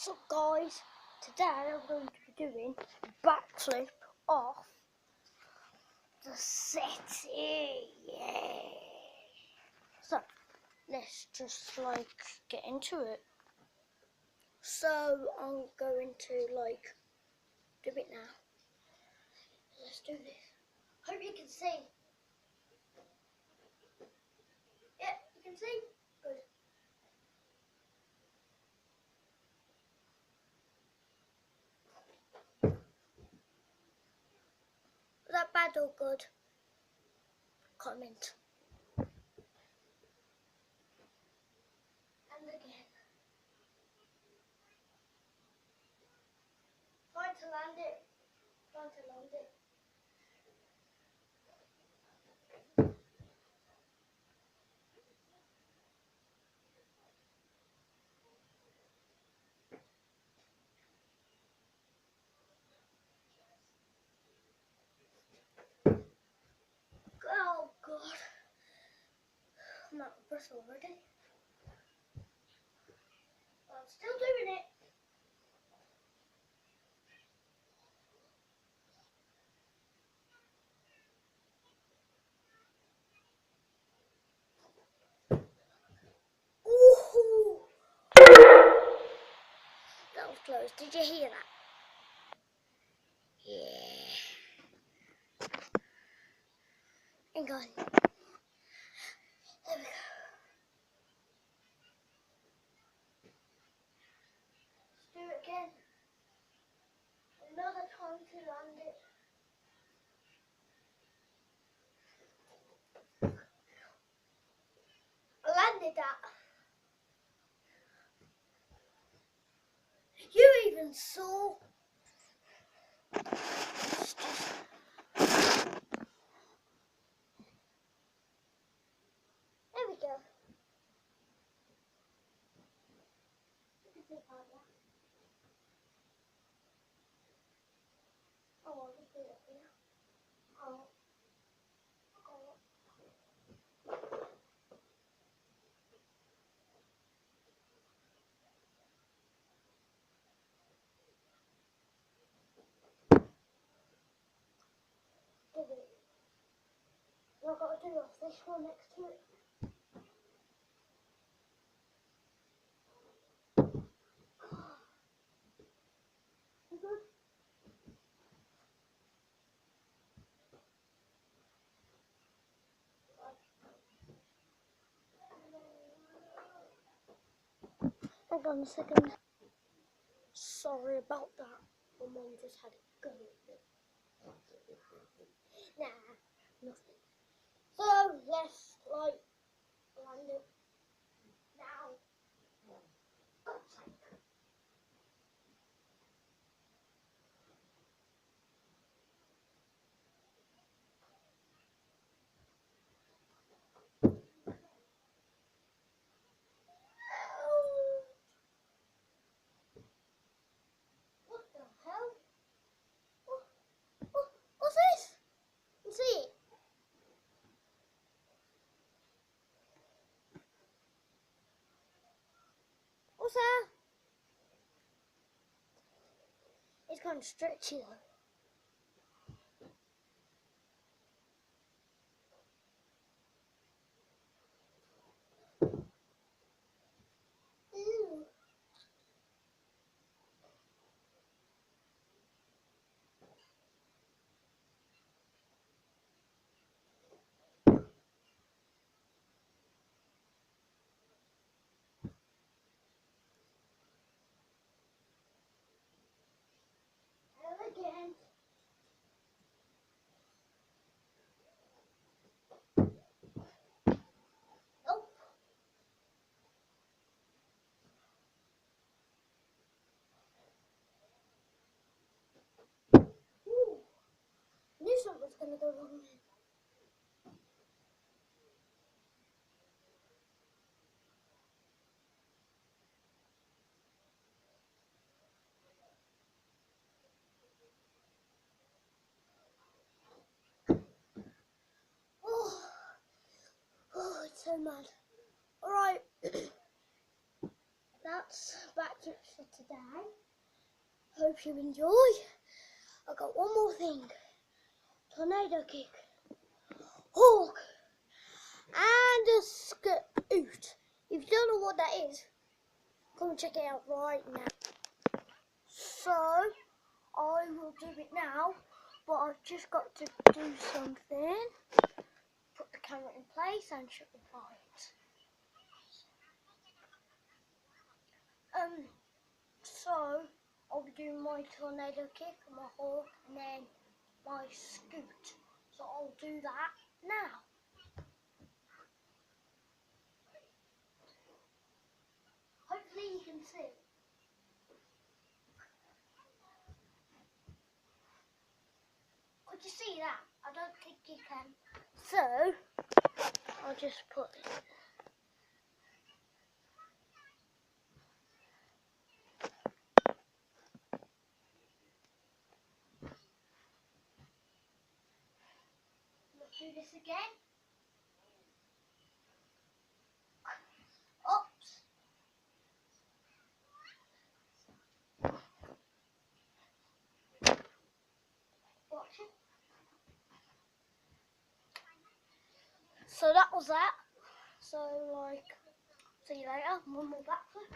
What's up, guys? Today I'm going to be doing a backflip off the city. Yeah. So let's just get into it. So I'm going to do it now. Let's do this. Hope you can see. Yeah, you can see. Good. Was that bad or good? Comment. And again. Try to land it. Try to land it. Oh God. I'm out of breath already. I'm still doing it. Ooh. That was close. Did you hear that? Yeah. Hang on. There we go. Let's do it again. Another time to land it. I landed that. You even saw. There we go. You can see about that. Oh, I'll just do it here. Oh. Oh. Did it. I've got to do off this one next to it. You good? Hang on a second. Sorry about that. My mum just had a go at me. Nah, nothing. So let's land it now. God's sake. What the hell? What's this? You see it? What's that? It's kind of stretchy though. Ew. And again. Nope. Ooh. Knew something was gonna go wrong there. Oh, it's so mad. Alright. That's backflips for today. Hope you enjoy. I got one more thing. Tornado kick. Hawk. And a scoot. If you don't know what that is, come and check it out right now. So, I will do it now, but I've just got to do something. Put the camera in place and shut the lights. So, I'll be doing my tornado kick, my hawk, and then my scoot. So I'll do that now. Hopefully you can see. Could you see that? I don't think you can. So, I'll just put it. Let's do this again. Oops. Watch it. So that was that. So like, see you later. One more backflip.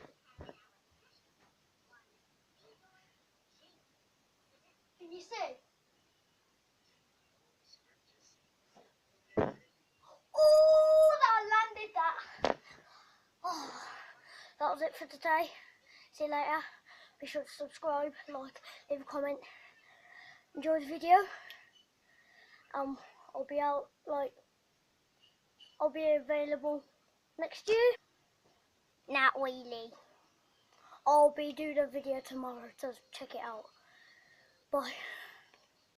Can you see? Oh, I landed that. Oh, that was it for today. See you later. Be sure to subscribe, like, leave a comment. Enjoy the video. I'll be out I'll be available next year. Not really. I'll be doing a video tomorrow, so check it out. Bye.